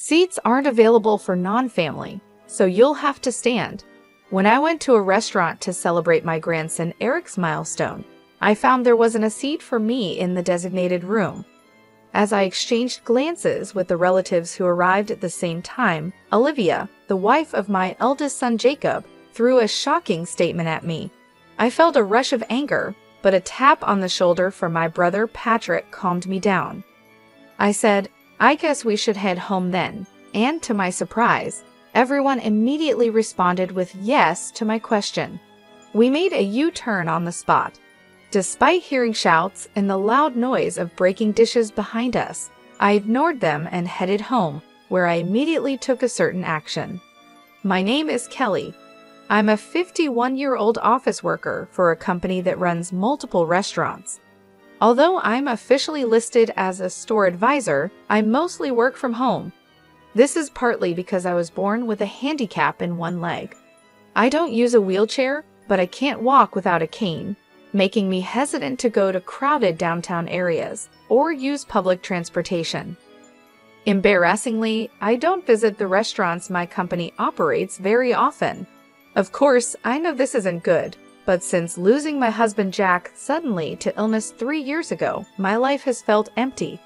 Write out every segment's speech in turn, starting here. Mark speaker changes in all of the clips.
Speaker 1: Seats aren't available for non-family, so you'll have to stand. When I went to a restaurant to celebrate my grandson Eric's milestone, I found there wasn't a seat for me in the designated room. As I exchanged glances with the relatives who arrived at the same time, Olivia, the wife of my eldest son Jacob, threw a shocking statement at me. I felt a rush of anger, but a tap on the shoulder from my brother Patrick calmed me down. I said, "I guess we should head home then," and to my surprise, everyone immediately responded with yes to my question. We made a U-turn on the spot. Despite hearing shouts and the loud noise of breaking dishes behind us, I ignored them and headed home, where I immediately took a certain action. My name is Kelly. I'm a 51-year-old office worker for a company that runs multiple restaurants. Although I'm officially listed as a store advisor, I mostly work from home. This is partly because I was born with a handicap in one leg. I don't use a wheelchair, but I can't walk without a cane, making me hesitant to go to crowded downtown areas or use public transportation. Embarrassingly, I don't visit the restaurants my company operates very often. Of course, I know this isn't good, but since losing my husband Jack suddenly to illness 3 years ago, my life has felt empty.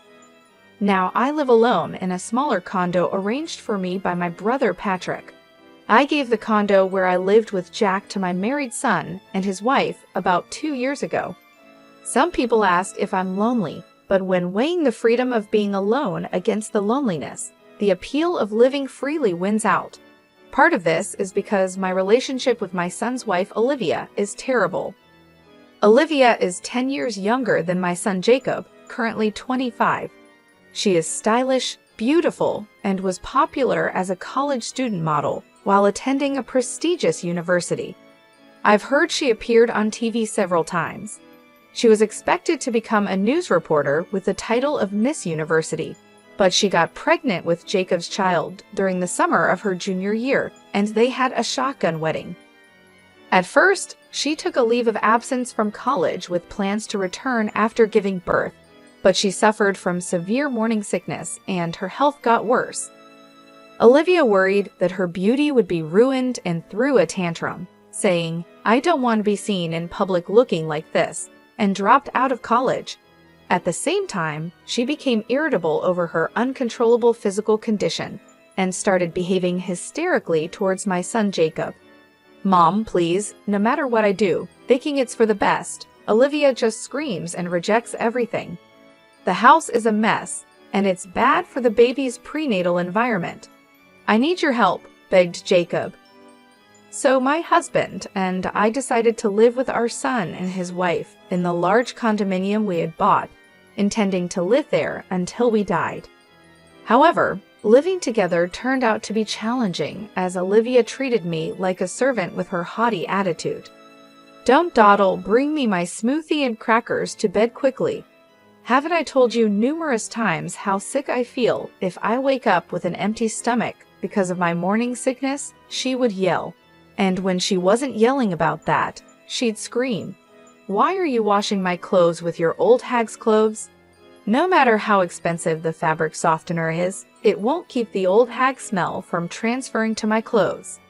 Speaker 1: Now I live alone in a smaller condo arranged for me by my brother Patrick. I gave the condo where I lived with Jack to my married son and his wife about 2 years ago. Some people ask if I'm lonely, but when weighing the freedom of being alone against the loneliness, the appeal of living freely wins out. Part of this is because my relationship with my son's wife Olivia is terrible. Olivia is 10 years younger than my son Jacob, currently 25. She is stylish, beautiful, and was popular as a college student model while attending a prestigious university. I've heard she appeared on TV several times. She was expected to become a news reporter with the title of Miss University, but she got pregnant with Jacob's child during the summer of her junior year, and they had a shotgun wedding. At first, she took a leave of absence from college with plans to return after giving birth, but she suffered from severe morning sickness and her health got worse. Olivia worried that her beauty would be ruined and threw a tantrum, saying, "I don't want to be seen in public looking like this," and dropped out of college. At the same time, she became irritable over her uncontrollable physical condition and started behaving hysterically towards my son Jacob. "Mom, please, no matter what I do, thinking it's for the best," Olivia just screams and rejects everything. The house is a mess, and it's bad for the baby's prenatal environment. "I need your help," begged Jacob. So my husband and I decided to live with our son and his wife in the large condominium we had bought, intending to live there until we died. However, living together turned out to be challenging as Olivia treated me like a servant with her haughty attitude. "Don't dawdle, bring me my smoothie and crackers to bed quickly. Haven't I told you numerous times how sick I feel if I wake up with an empty stomach because of my morning sickness?" she would yell. And when she wasn't yelling about that, she'd scream, "Why are you washing my clothes with your old hag's clothes? No matter how expensive the fabric softener is, it won't keep the old hag smell from transferring to my clothes."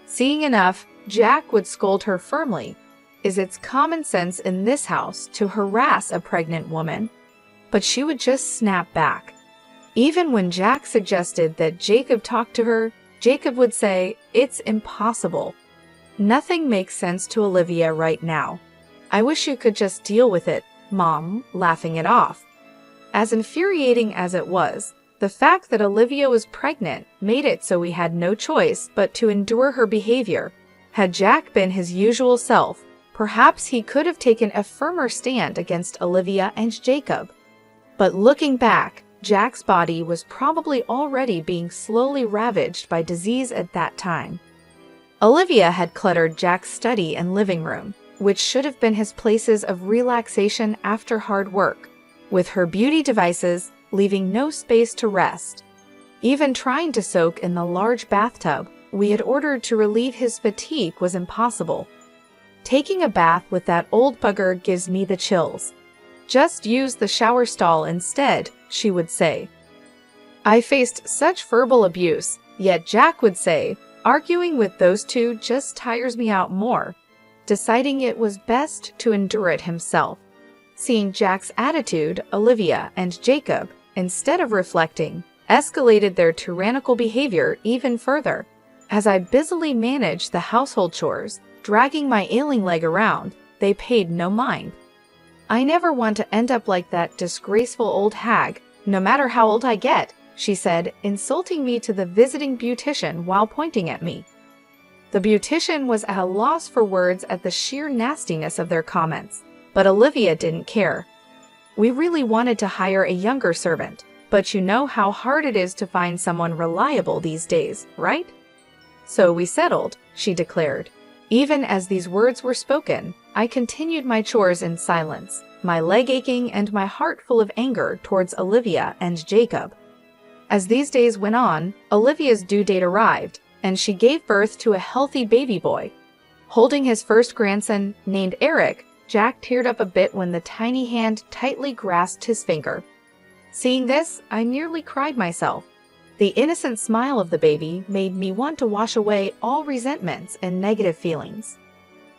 Speaker 1: Seeing enough, Jack would scold her firmly. Is it common sense in this house to harass a pregnant woman? But she would just snap back. Even when Jack suggested that Jacob talk to her, Jacob would say, "It's impossible." Nothing makes sense to Olivia right now. "I wish you could just deal with it, Mom," laughing it off. As infuriating as it was, the fact that Olivia was pregnant made it so we had no choice but to endure her behavior. Had Jack been his usual self, perhaps he could have taken a firmer stand against Olivia and Jacob. But looking back, Jack's body was probably already being slowly ravaged by disease at that time. Olivia had cluttered Jack's study and living room, which should have been his places of relaxation after hard work, with her beauty devices, leaving no space to rest. Even trying to soak in the large bathtub we had ordered to relieve his fatigue was impossible. "Taking a bath with that old bugger gives me the chills. Just use the shower stall instead," she would say. I faced such verbal abuse, yet Jack would say, arguing with those two just tires me out more, deciding it was best to endure it himself. Seeing Jack's attitude, Olivia and Jacob, instead of reflecting, escalated their tyrannical behavior even further. As I busily managed the household chores, dragging my ailing leg around, they paid no mind. "I never want to end up like that disgraceful old hag, no matter how old I get," she said, insulting me to the visiting beautician while pointing at me. The beautician was at a loss for words at the sheer nastiness of their comments, but Olivia didn't care. "We really wanted to hire a younger servant, but you know how hard it is to find someone reliable these days, right? So we settled," she declared. Even as these words were spoken, I continued my chores in silence, my leg aching and my heart full of anger towards Olivia and Jacob. As these days went on, Olivia's due date arrived, and she gave birth to a healthy baby boy. Holding his first grandson, named Eric, Jack teared up a bit when the tiny hand tightly grasped his finger. Seeing this, I nearly cried myself. The innocent smile of the baby made me want to wash away all resentments and negative feelings.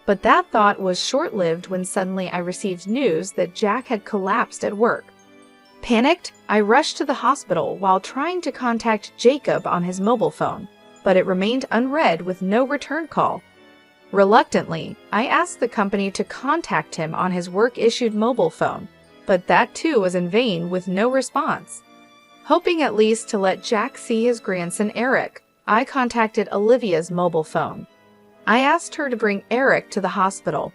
Speaker 1: But that thought was short-lived when suddenly I received news that Jack had collapsed at work. Panicked, I rushed to the hospital while trying to contact Jacob on his mobile phone, but it remained unread with no return call. Reluctantly, I asked the company to contact him on his work-issued mobile phone, but that too was in vain with no response. Hoping at least to let Jack see his grandson Eric, I contacted Olivia's mobile phone. I asked her to bring Eric to the hospital.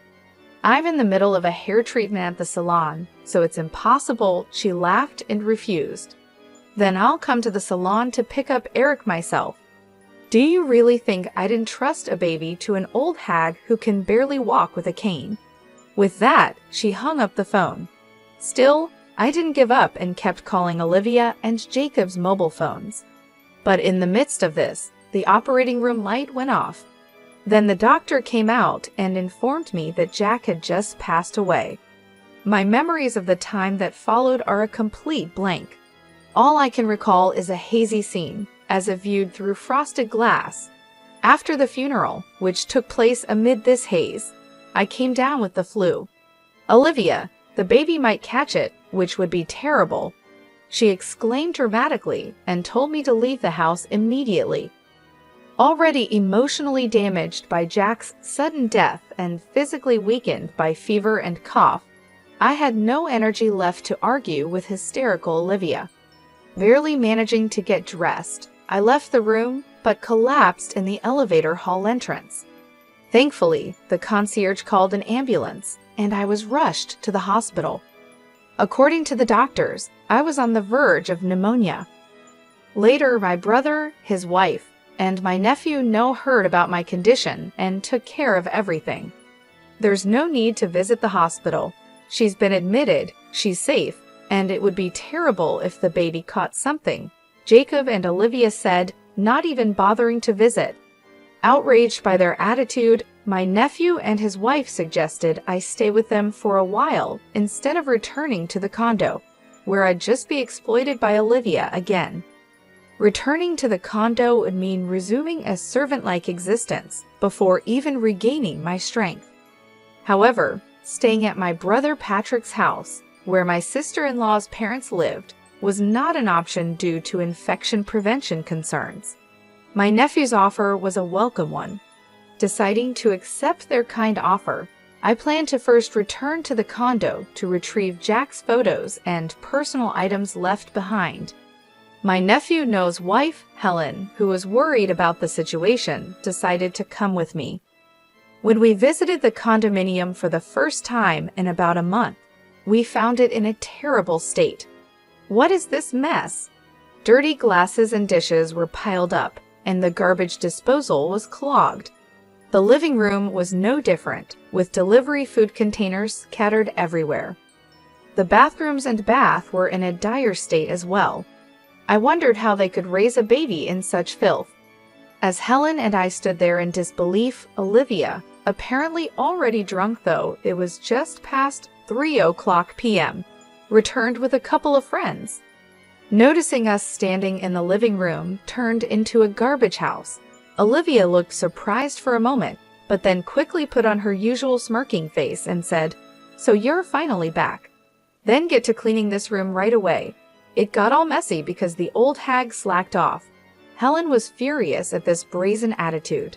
Speaker 1: "I'm in the middle of a hair treatment at the salon, so it's impossible," she laughed and refused. "Then I'll come to the salon to pick up Eric myself." Do you really think I'd entrust a baby to an old hag who can barely walk with a cane? With that, she hung up the phone. Still, I didn't give up and kept calling Olivia and Jacob's mobile phones. But in the midst of this, the operating room light went off. Then the doctor came out and informed me that Jack had just passed away. My memories of the time that followed are a complete blank. All I can recall is a hazy scene, as if viewed through frosted glass. After the funeral, which took place amid this haze, I came down with the flu. "Olivia, the baby might catch it, which would be terrible," she exclaimed dramatically and told me to leave the house immediately. Already emotionally damaged by Jack's sudden death and physically weakened by fever and cough, I had no energy left to argue with hysterical Olivia. Barely managing to get dressed, I left the room but collapsed in the elevator hall entrance. Thankfully, the concierge called an ambulance, and I was rushed to the hospital. According to the doctors, I was on the verge of pneumonia. Later, my brother, his wife, and my nephew heard about my condition and took care of everything. There's no need to visit the hospital. She's been admitted, she's safe, and it would be terrible if the baby caught something, Jacob and Olivia said, not even bothering to visit. Outraged by their attitude, my nephew and his wife suggested I stay with them for a while instead of returning to the condo, where I'd just be exploited by Olivia again. Returning to the condo would mean resuming a servant-like existence before even regaining my strength. However, staying at my brother Patrick's house, where my sister-in-law's parents lived, was not an option due to infection prevention concerns. My nephew's offer was a welcome one. Deciding to accept their kind offer, I planned to first return to the condo to retrieve Jack's photos and personal items left behind. My nephew's wife, Helen, who was worried about the situation, decided to come with me. When we visited the condominium for the first time in about a month, we found it in a terrible state. What is this mess? Dirty glasses and dishes were piled up, and the garbage disposal was clogged. The living room was no different, with delivery food containers scattered everywhere. The bathrooms and bath were in a dire state as well. I wondered how they could raise a baby in such filth. As Helen and I stood there in disbelief, Olivia, apparently already drunk though it was just past 3:00 p.m., returned with a couple of friends. Noticing us standing in the living room turned into a garbage house. Olivia looked surprised for a moment, but then quickly put on her usual smirking face and said, "So you're finally back. Then get to cleaning this room right away." It got all messy because the old hag slacked off. Helen was furious at this brazen attitude.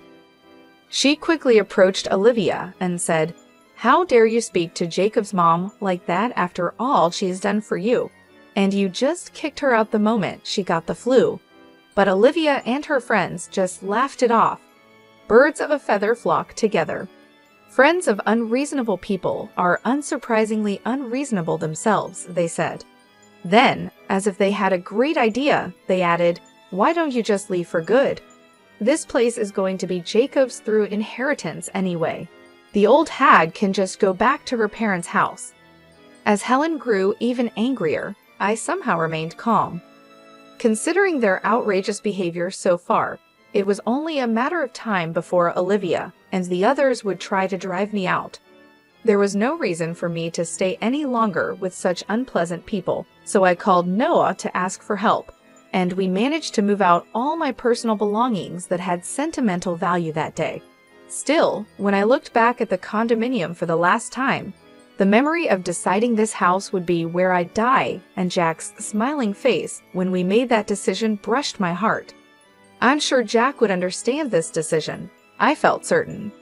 Speaker 1: She quickly approached Olivia and said, "How dare you speak to Jacob's mom like that after all she has done for you? And you just kicked her out the moment she got the flu." But Olivia and her friends just laughed it off. Birds of a feather flock together. Friends of unreasonable people are unsurprisingly unreasonable themselves, they said. Then, as if they had a great idea, they added, "Why don't you just leave for good? This place is going to be Jacob's through inheritance anyway. The old hag can just go back to her parents' house." As Helen grew even angrier, I somehow remained calm. Considering their outrageous behavior so far, it was only a matter of time before Olivia and the others would try to drive me out. There was no reason for me to stay any longer with such unpleasant people, so I called Noah to ask for help, and we managed to move out all my personal belongings that had sentimental value that day. Still, when I looked back at the condominium for the last time, the memory of deciding this house would be where I'd die and Jack's smiling face when we made that decision brushed my heart. I'm sure Jack would understand this decision. I felt certain.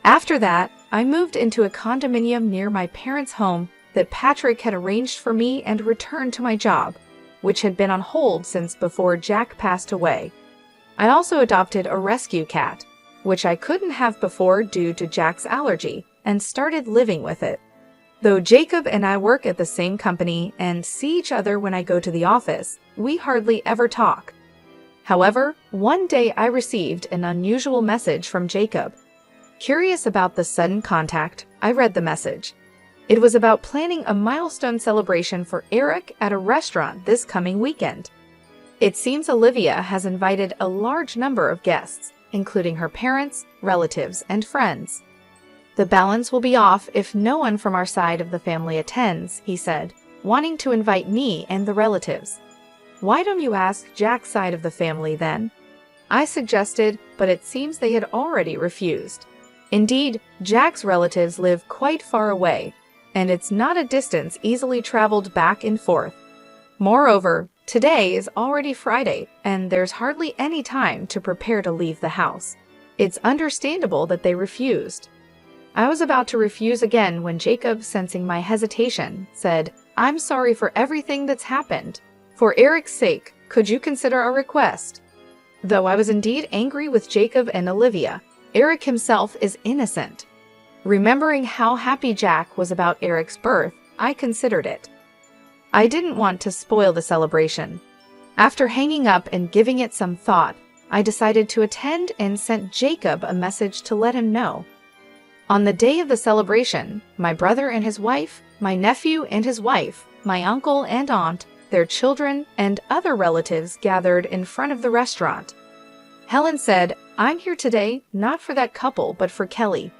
Speaker 1: After that, I moved into a condominium near my parents' home that Patrick had arranged for me and returned to my job, which had been on hold since before Jack passed away. I also adopted a rescue cat, which I couldn't have before due to Jack's allergy, and started living with it. Though Jacob and I work at the same company and see each other when I go to the office, we hardly ever talk. However, one day I received an unusual message from Jacob. Curious about the sudden contact, I read the message. It was about planning a milestone celebration for Eric at a restaurant this coming weekend. It seems Olivia has invited a large number of guests, including her parents, relatives, and friends. "The balance will be off if no one from our side of the family attends," he said, wanting to invite me and the relatives. "Why don't you ask Jack's side of the family then?" I suggested, but it seems they had already refused. Indeed, Jack's relatives live quite far away, and it's not a distance easily traveled back and forth. Moreover, today is already Friday, and there's hardly any time to prepare to leave the house. It's understandable that they refused. I was about to refuse again when Jacob, sensing my hesitation, said, "I'm sorry for everything that's happened. For Eric's sake, could you consider a request?" Though I was indeed angry with Jacob and Olivia, Eric himself is innocent. Remembering how happy Jack was about Eric's birth, I considered it. I didn't want to spoil the celebration. After hanging up and giving it some thought, I decided to attend and sent Jacob a message to let him know. On the day of the celebration, my brother and his wife, my nephew and his wife, my uncle and aunt, their children, and other relatives gathered in front of the restaurant. Helen said, "I'm here today, not for that couple, but for Kelly."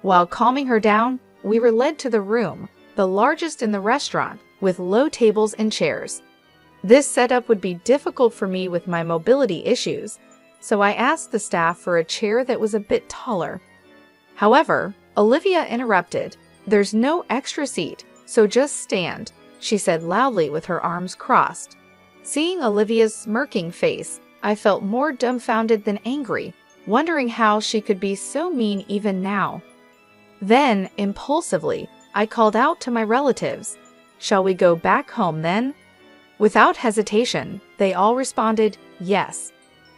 Speaker 1: While calming her down, we were led to the room, the largest in the restaurant, with low tables and chairs. This setup would be difficult for me with my mobility issues, so I asked the staff for a chair that was a bit taller. However, Olivia interrupted. "There's no extra seat, so just stand," she said loudly with her arms crossed. Seeing Olivia's smirking face, I felt more dumbfounded than angry, wondering how she could be so mean even now. Then, impulsively, I called out to my relatives, "Shall we go back home then?" Without hesitation, they all responded, "Yes."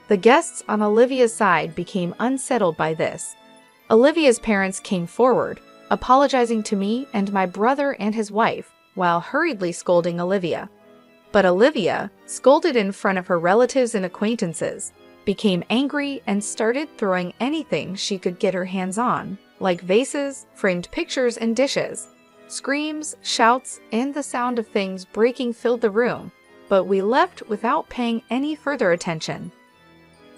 Speaker 1: The guests on Olivia's side became unsettled by this. Olivia's parents came forward, apologizing to me and my brother and his wife, while hurriedly scolding Olivia. But Olivia, scolded in front of her relatives and acquaintances, became angry and started throwing anything she could get her hands on, like vases, framed pictures, and dishes. Screams, shouts, and the sound of things breaking filled the room, but we left without paying any further attention.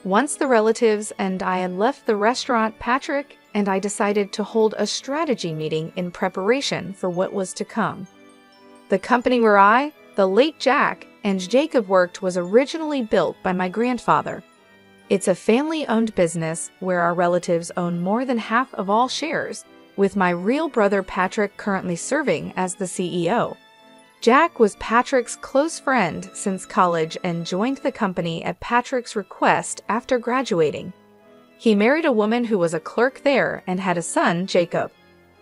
Speaker 1: Once the relatives and I had left the restaurant, Patrick and I decided to hold a strategy meeting in preparation for what was to come. The company where I, the late Jack, and Jacob worked was originally built by my grandfather. It's a family-owned business where our relatives own more than half of all shares, with my real brother Patrick currently serving as the CEO. Jack was Patrick's close friend since college and joined the company at Patrick's request after graduating. He married a woman who was a clerk there and had a son, Jacob.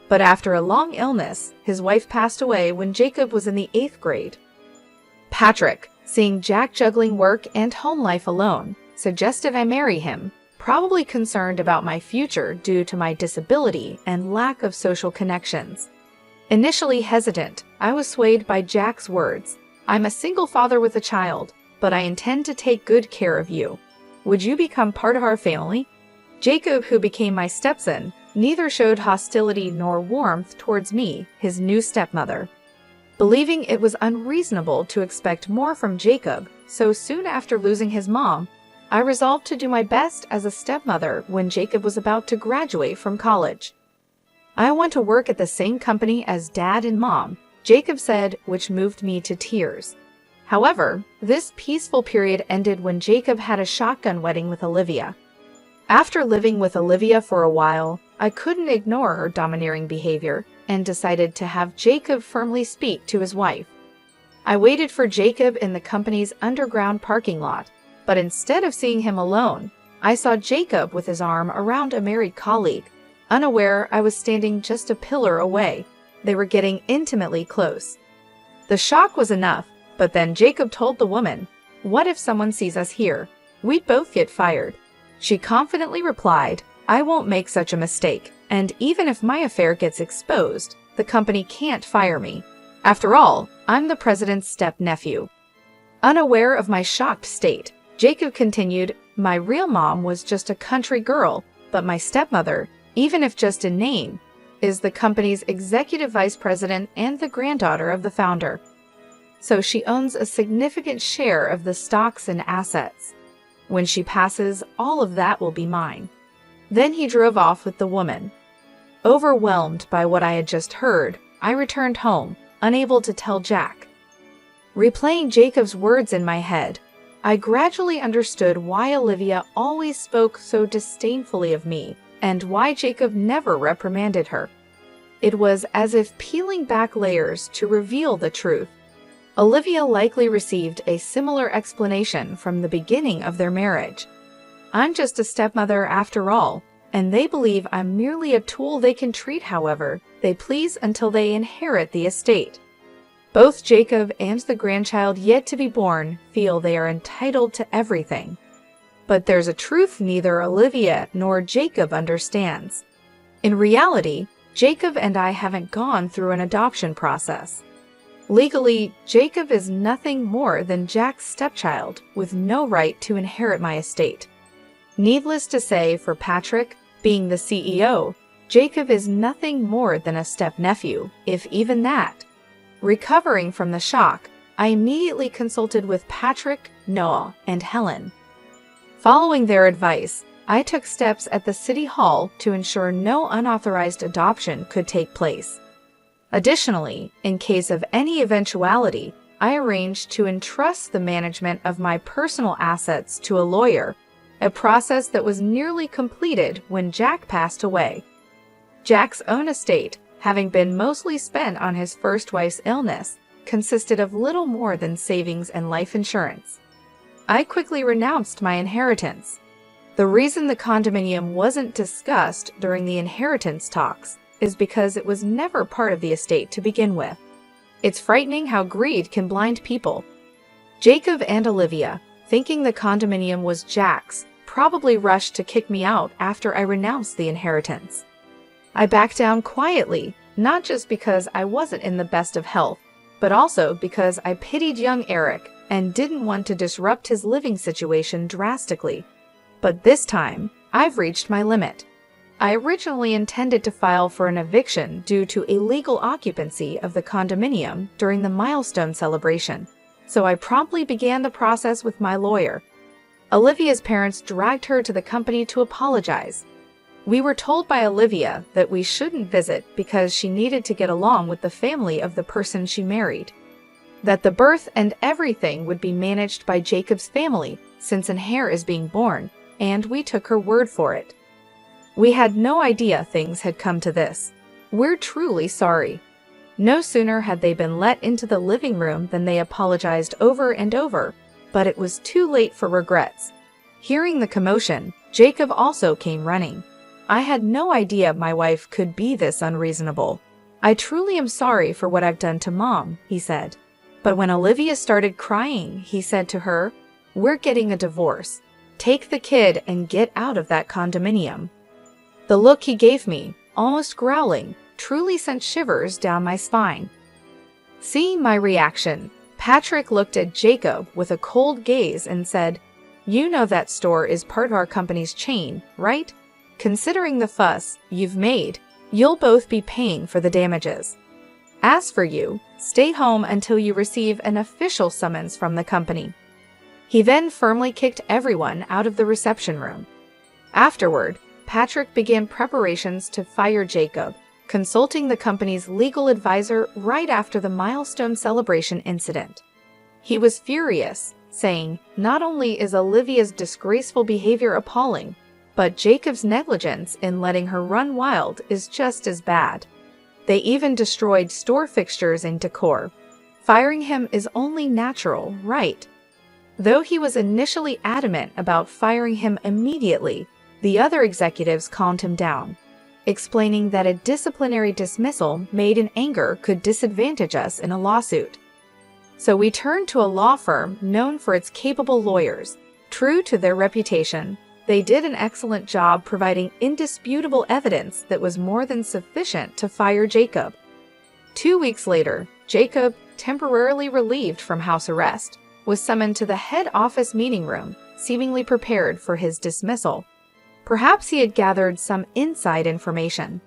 Speaker 1: But after a long illness, his wife passed away when Jacob was in the 8th grade. Patrick, seeing Jack juggling work and home life alone, suggested I marry him, probably concerned about my future due to my disability and lack of social connections. Initially hesitant, I was swayed by Jack's words. "I'm a single father with a child, but I intend to take good care of you. Would you become part of our family?" Jacob, who became my stepson, neither showed hostility nor warmth towards me, his new stepmother. Believing it was unreasonable to expect more from Jacob so soon after losing his mom, I resolved to do my best as a stepmother when Jacob was about to graduate from college. "I want to work at the same company as Dad and Mom," Jacob said, which moved me to tears. However, this peaceful period ended when Jacob had a shotgun wedding with Olivia. After living with Olivia for a while, I couldn't ignore her domineering behavior and decided to have Jacob firmly speak to his wife. I waited for Jacob in the company's underground parking lot, but instead of seeing him alone, I saw Jacob with his arm around a married colleague, unaware I was standing just a pillar away. They were getting intimately close. The shock was enough, but then Jacob told the woman, "What if someone sees us here? We'd both get fired." She confidently replied, "I won't make such a mistake, and even if my affair gets exposed, the company can't fire me. After all, I'm the president's step-nephew." Unaware of my shocked state, Jacob continued, "My real mom was just a country girl, but my stepmother, even if just in name, is the company's executive vice president and the granddaughter of the founder. So she owns a significant share of the stocks and assets. When she passes, all of that will be mine." Then he drove off with the woman. Overwhelmed by what I had just heard, I returned home, unable to tell Jack. Replaying Jacob's words in my head, I gradually understood why Olivia always spoke so disdainfully of me and why Jacob never reprimanded her. It was as if peeling back layers to reveal the truth. Olivia likely received a similar explanation from the beginning of their marriage. I'm just a stepmother after all, and they believe I'm merely a tool they can treat however they please until they inherit the estate. Both Jacob and the grandchild yet to be born feel they are entitled to everything. But there's a truth neither Olivia nor Jacob understands. In reality, Jacob and I haven't gone through an adoption process. Legally, Jacob is nothing more than Jack's stepchild with no right to inherit my estate. Needless to say, for Patrick, being the CEO, Jacob is nothing more than a step-nephew, if even that. Recovering from the shock, I immediately consulted with Patrick, Noah, and Helen. Following their advice, I took steps at the City Hall to ensure no unauthorized adoption could take place. Additionally, in case of any eventuality, I arranged to entrust the management of my personal assets to a lawyer, a process that was nearly completed when Jack passed away. Jack's own estate, having been mostly spent on his first wife's illness, consisted of little more than savings and life insurance. I quickly renounced my inheritance. The reason the condominium wasn't discussed during the inheritance talks is because it was never part of the estate to begin with. It's frightening how greed can blind people. Jacob and Olivia, thinking the condominium was Jack's, probably rushed to kick me out after I renounced the inheritance. I backed down quietly, not just because I wasn't in the best of health, but also because I pitied young Eric and didn't want to disrupt his living situation drastically. But this time, I've reached my limit. I originally intended to file for an eviction due to illegal occupancy of the condominium during the milestone celebration, so I promptly began the process with my lawyer. Olivia's parents dragged her to the company to apologize. We were told by Olivia that we shouldn't visit because she needed to get along with the family of the person she married. that the birth and everything would be managed by Jacob's family since an heir is being born, and we took her word for it. We had no idea things had come to this. We're truly sorry." No sooner had they been let into the living room than they apologized over and over, but it was too late for regrets. Hearing the commotion, Jacob also came running. "I had no idea my wife could be this unreasonable. I truly am sorry for what I've done to Mom," he said. But when Olivia started crying, he said to her, "We're getting a divorce. Take the kid and get out of that condominium." The look he gave me, almost growling, truly sent shivers down my spine. Seeing my reaction, Patrick looked at Jacob with a cold gaze and said, "You know that store is part of our company's chain, right? Considering the fuss you've made, you'll both be paying for the damages. As for you, stay home until you receive an official summons from the company." He then firmly kicked everyone out of the reception room. Afterward, Patrick began preparations to fire Jacob, consulting the company's legal advisor right after the milestone celebration incident. He was furious, saying, "Not only is Olivia's disgraceful behavior appalling, but Jacob's negligence in letting her run wild is just as bad. They even destroyed store fixtures and decor. Firing him is only natural, right?" Though he was initially adamant about firing him immediately, the other executives calmed him down, explaining that a disciplinary dismissal made in anger could disadvantage us in a lawsuit. So we turned to a law firm known for its capable lawyers. True to their reputation, they did an excellent job providing indisputable evidence that was more than sufficient to fire Jacob. 2 weeks later, Jacob, temporarily relieved from house arrest, was summoned to the head office meeting room, seemingly prepared for his dismissal. Perhaps he had gathered some inside information.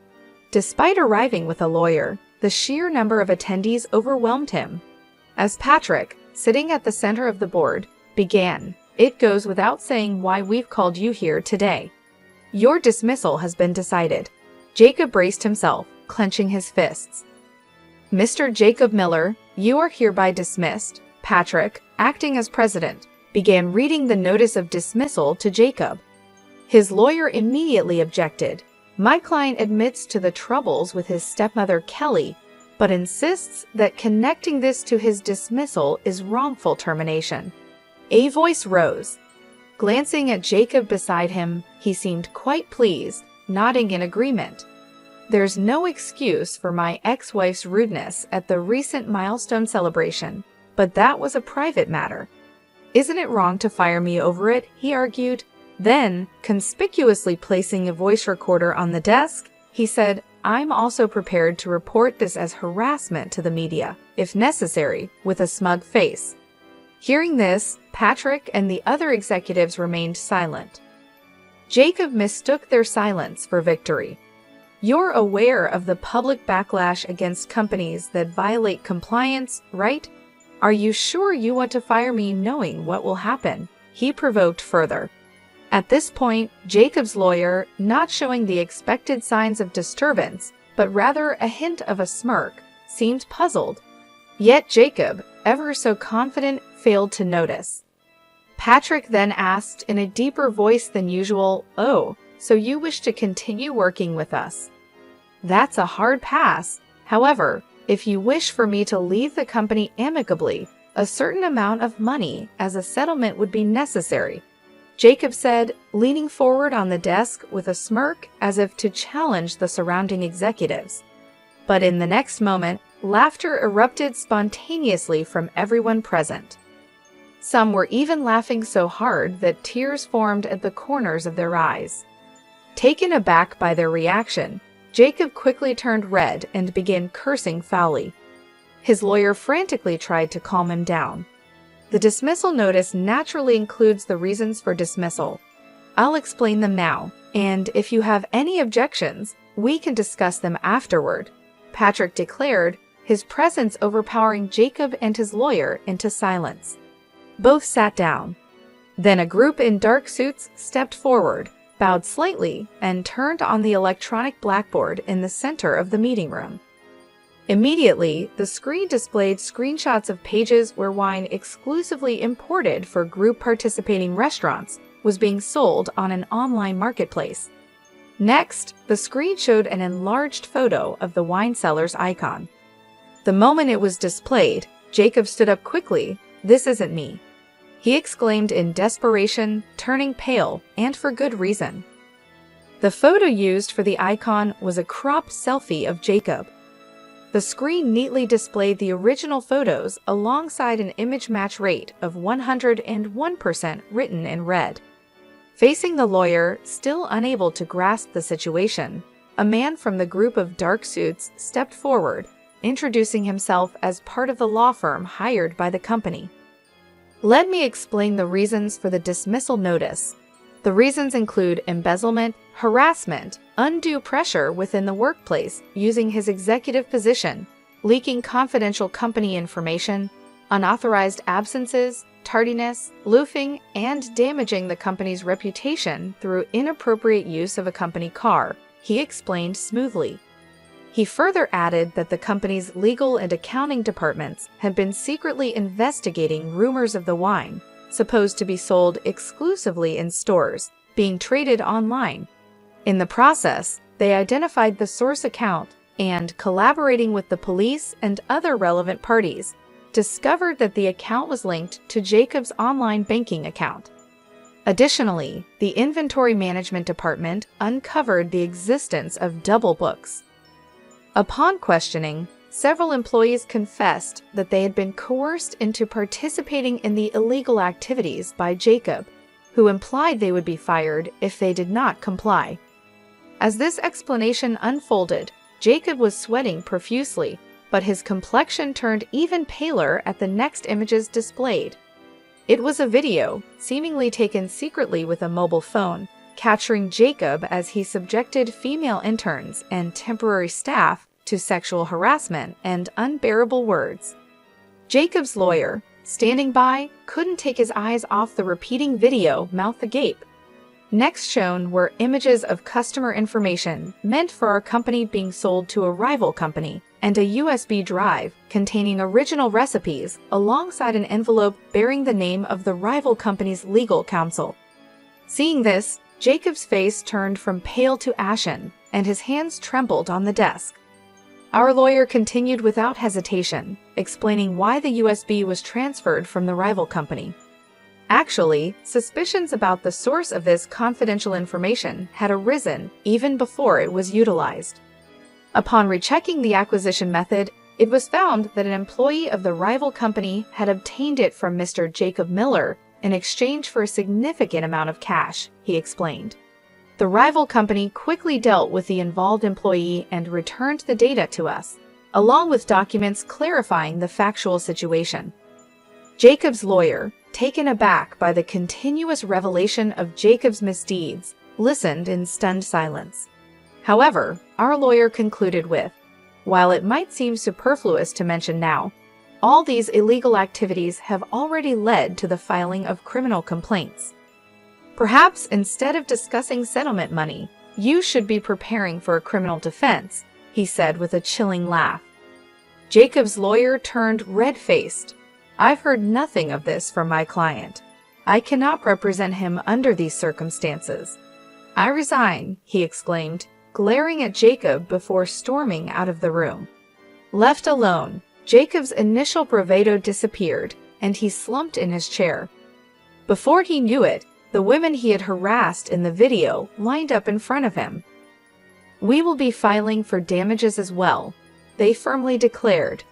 Speaker 1: Despite arriving with a lawyer, the sheer number of attendees overwhelmed him. As Patrick, sitting at the center of the board, began, "It goes without saying why we've called you here today. Your dismissal has been decided." Jacob braced himself, clenching his fists. "Mr. Jacob Miller, you are hereby dismissed." Patrick, acting as president, began reading the notice of dismissal to Jacob. His lawyer immediately objected. "My client admits to the troubles with his stepmother Kelly, but insists that connecting this to his dismissal is wrongful termination." A voice rose. Glancing at Jacob beside him, he seemed quite pleased, nodding in agreement. "There's no excuse for my ex-wife's rudeness at the recent milestone celebration, but that was a private matter. Isn't it wrong to fire me over it?" he argued. Then, conspicuously placing a voice recorder on the desk, he said, "I'm also prepared to report this as harassment to the media, if necessary," with a smug face. Hearing this, Patrick and the other executives remained silent. Jacob mistook their silence for victory. "You're aware of the public backlash against companies that violate compliance, right? Are you sure you want to fire me knowing what will happen?" he provoked further. At this point, Jacob's lawyer, not showing the expected signs of disturbance, but rather a hint of a smirk, seemed puzzled. Yet Jacob, ever so confident, failed to notice. Patrick then asked in a deeper voice than usual, "Oh, so you wish to continue working with us? That's a hard pass. However, if you wish for me to leave the company amicably, a certain amount of money as a settlement would be necessary," Jacob said, leaning forward on the desk with a smirk as if to challenge the surrounding executives. But in the next moment, laughter erupted spontaneously from everyone present. Some were even laughing so hard that tears formed at the corners of their eyes. Taken aback by their reaction, Jacob quickly turned red and began cursing foully. His lawyer frantically tried to calm him down. The dismissal notice naturally includes the reasons for dismissal. I'll explain them now, and if you have any objections, we can discuss them afterward, Patrick declared, his presence overpowering Jacob and his lawyer into silence. Both sat down. Then a group in dark suits stepped forward, bowed slightly, and turned on the electronic blackboard in the center of the meeting room. Immediately, the screen displayed screenshots of pages where wine exclusively imported for group participating restaurants was being sold on an online marketplace. Next, the screen showed an enlarged photo of the wine seller's icon. The moment it was displayed, Jacob stood up quickly. "This isn't me," he exclaimed in desperation, turning pale, and for good reason. The photo used for the icon was a cropped selfie of Jacob. The screen neatly displayed the original photos alongside an image match rate of 101% written in red. Facing the lawyer, still unable to grasp the situation, a man from the group of dark suits stepped forward, introducing himself as part of the law firm hired by the company. "Let me explain the reasons for the dismissal notice. The reasons include embezzlement, harassment, undue pressure within the workplace using his executive position, leaking confidential company information, unauthorized absences, tardiness, loafing, and damaging the company's reputation through inappropriate use of a company car," he explained smoothly. He further added that the company's legal and accounting departments had been secretly investigating rumors of the wine, supposed to be sold exclusively in stores, being traded online. In the process, they identified the source account and, collaborating with the police and other relevant parties, discovered that the account was linked to Jacob's online banking account. Additionally, the inventory management department uncovered the existence of double books. Upon questioning, several employees confessed that they had been coerced into participating in the illegal activities by Jacob, who implied they would be fired if they did not comply. As this explanation unfolded, Jacob was sweating profusely, but his complexion turned even paler at the next images displayed. It was a video, seemingly taken secretly with a mobile phone, capturing Jacob as he subjected female interns and temporary staff to sexual harassment and unbearable words. Jacob's lawyer, standing by, couldn't take his eyes off the repeating video, mouth agape. Next shown were images of customer information meant for our company being sold to a rival company, and a USB drive containing original recipes alongside an envelope bearing the name of the rival company's legal counsel. Seeing this, Jacob's face turned from pale to ashen, and his hands trembled on the desk. Our lawyer continued without hesitation, explaining why the USB was transferred from the rival company. Actually, suspicions about the source of this confidential information had arisen even before it was utilized. Upon rechecking the acquisition method, it was found that an employee of the rival company had obtained it from Mr. Jacob Miller in exchange for a significant amount of cash, he explained. The rival company quickly dealt with the involved employee and returned the data to us, along with documents clarifying the factual situation. Jacob's lawyer, taken aback by the continuous revelation of Jacob's misdeeds, listened in stunned silence. However, our lawyer concluded with, "While it might seem superfluous to mention now, all these illegal activities have already led to the filing of criminal complaints. Perhaps instead of discussing settlement money, you should be preparing for a criminal defense," he said with a chilling laugh. Jacob's lawyer turned red-faced. "I've heard nothing of this from my client. I cannot represent him under these circumstances. I resign," he exclaimed, glaring at Jacob before storming out of the room. Left alone, Jacob's initial bravado disappeared, and he slumped in his chair. Before he knew it, the women he had harassed in the video lined up in front of him. "We will be filing for damages as well," they firmly declared.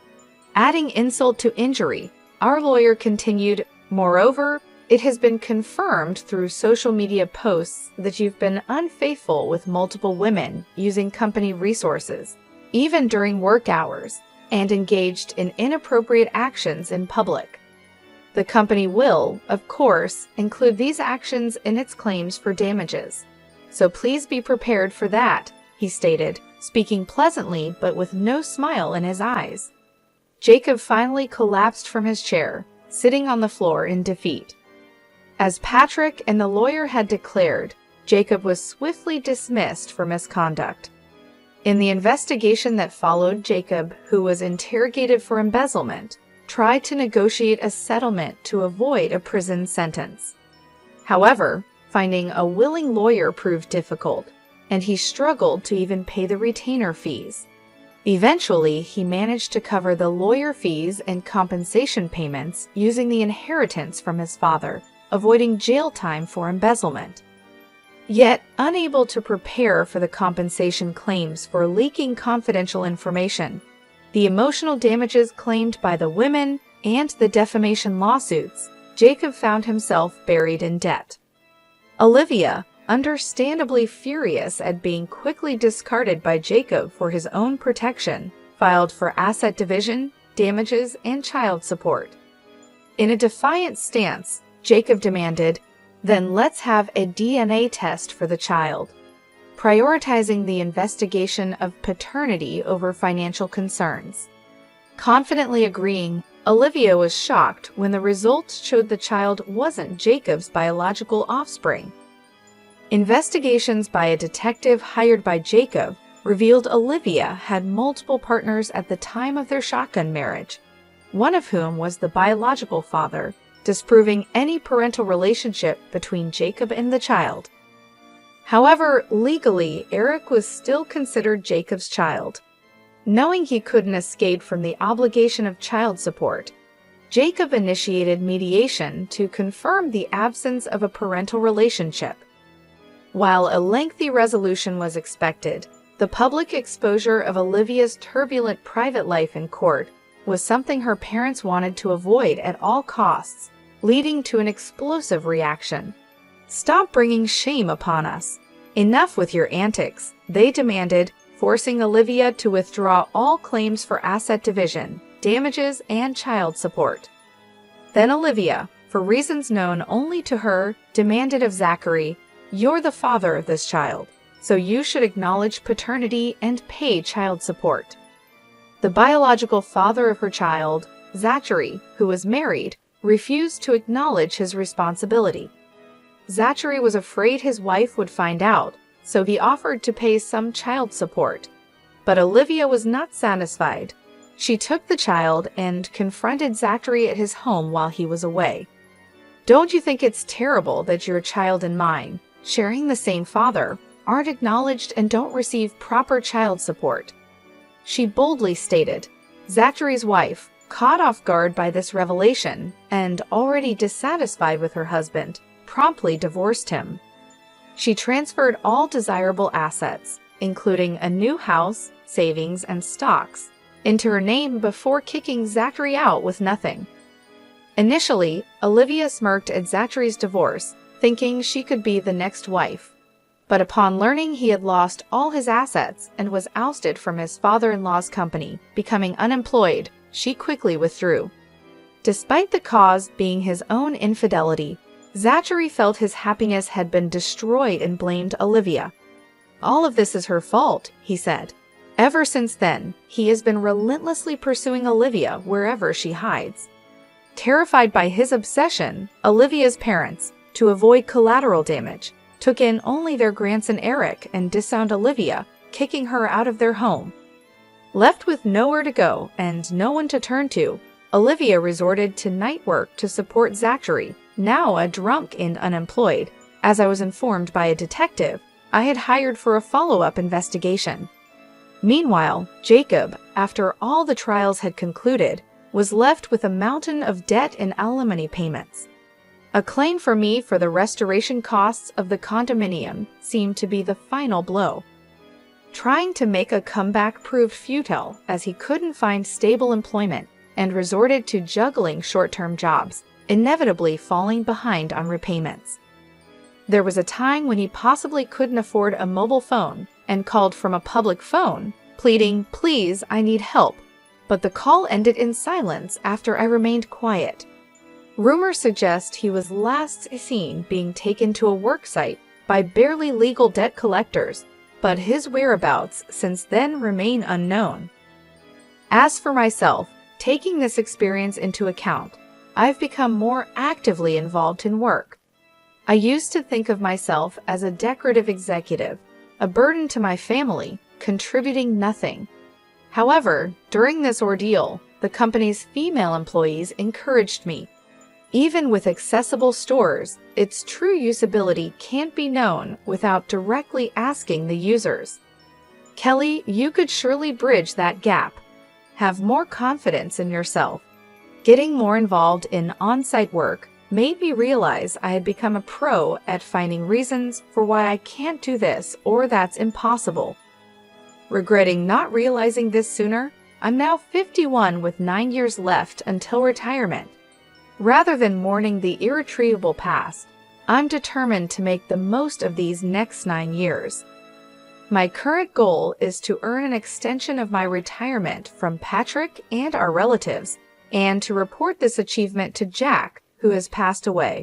Speaker 1: Adding insult to injury, our lawyer continued, "Moreover, it has been confirmed through social media posts that you've been unfaithful with multiple women using company resources, even during work hours, and engaged in inappropriate actions in public. The company will, of course, include these actions in its claims for damages. So please be prepared for that," he stated, speaking pleasantly but with no smile in his eyes. Jacob finally collapsed from his chair, sitting on the floor in defeat. As Patrick and the lawyer had declared, Jacob was swiftly dismissed for misconduct. In the investigation that followed, Jacob, who was interrogated for embezzlement, tried to negotiate a settlement to avoid a prison sentence. However, finding a willing lawyer proved difficult, and he struggled to even pay the retainer fees. Eventually, he managed to cover the lawyer fees and compensation payments using the inheritance from his father, avoiding jail time for embezzlement. Yet, unable to prepare for the compensation claims for leaking confidential information, the emotional damages claimed by the women, and the defamation lawsuits, Jacob found himself buried in debt. Olivia, understandably furious at being quickly discarded by Jacob for his own protection, filed for asset division, damages, and child support. In a defiant stance, Jacob demanded, "Then let's have a DNA test for the child," prioritizing the investigation of paternity over financial concerns. Confidently agreeing, Olivia was shocked when the results showed the child wasn't Jacob's biological offspring. Investigations by a detective hired by Jacob revealed Olivia had multiple partners at the time of their shotgun marriage, one of whom was the biological father, disproving any parental relationship between Jacob and the child. However, legally, Eric was still considered Jacob's child. Knowing he couldn't escape from the obligation of child support, Jacob initiated mediation to confirm the absence of a parental relationship. While a lengthy resolution was expected, the public exposure of Olivia's turbulent private life in court was something her parents wanted to avoid at all costs, leading to an explosive reaction. "Stop bringing shame upon us. Enough with your antics," they demanded, forcing Olivia to withdraw all claims for asset division, damages, and child support. Then Olivia, for reasons known only to her, demanded of Zachary, "You're the father of this child, so you should acknowledge paternity and pay child support." The biological father of her child, Zachary, who was married, refused to acknowledge his responsibility. Zachary was afraid his wife would find out, so he offered to pay some child support. But Olivia was not satisfied. She took the child and confronted Zachary at his home while he was away. "Don't you think it's terrible that your child and mine, sharing the same father, aren't acknowledged and don't receive proper child support?" she boldly stated. Zachary's wife, caught off guard by this revelation and already dissatisfied with her husband, promptly divorced him. She transferred all desirable assets, including a new house, savings, and stocks, into her name before kicking Zachary out with nothing. Initially, Olivia smirked at Zachary's divorce, thinking she could be the next wife. But upon learning he had lost all his assets and was ousted from his father-in-law's company, becoming unemployed, she quickly withdrew. Despite the cause being his own infidelity, Zachary felt his happiness had been destroyed and blamed Olivia. "All of this is her fault," he said. Ever since then, he has been relentlessly pursuing Olivia wherever she hides. Terrified by his obsession, Olivia's parents, to avoid collateral damage, took in only their grandson Eric and disowned Olivia, kicking her out of their home. Left with nowhere to go and no one to turn to, Olivia resorted to night work to support Zachary, now a drunk and unemployed, as I was informed by a detective I had hired for a follow-up investigation. Meanwhile, Jacob, after all the trials had concluded, was left with a mountain of debt and alimony payments. A claim for me for the restoration costs of the condominium seemed to be the final blow. Trying to make a comeback proved futile as he couldn't find stable employment and resorted to juggling short-term jobs, inevitably falling behind on repayments. There was a time when he possibly couldn't afford a mobile phone and called from a public phone, pleading, "Please, I need help," but the call ended in silence after I remained quiet. Rumors suggest he was last seen being taken to a work site by barely legal debt collectors, but his whereabouts since then remain unknown. As for myself, taking this experience into account, I've become more actively involved in work. I used to think of myself as a decorative executive, a burden to my family, contributing nothing. However, during this ordeal, the company's female employees encouraged me. Even with accessible stores, its true usability can't be known without directly asking the users. Kelly, you could surely bridge that gap. Have more confidence in yourself. Getting more involved in on-site work made me realize I had become a pro at finding reasons for why I can't do this or that's impossible. Regretting not realizing this sooner, I'm now 51 with 9 years left until retirement. Rather than mourning the irretrievable past, I'm determined to make the most of these next 9 years. My current goal is to earn an extension of my retirement from Patrick and our relatives, and to report this achievement to Jack, who has passed away.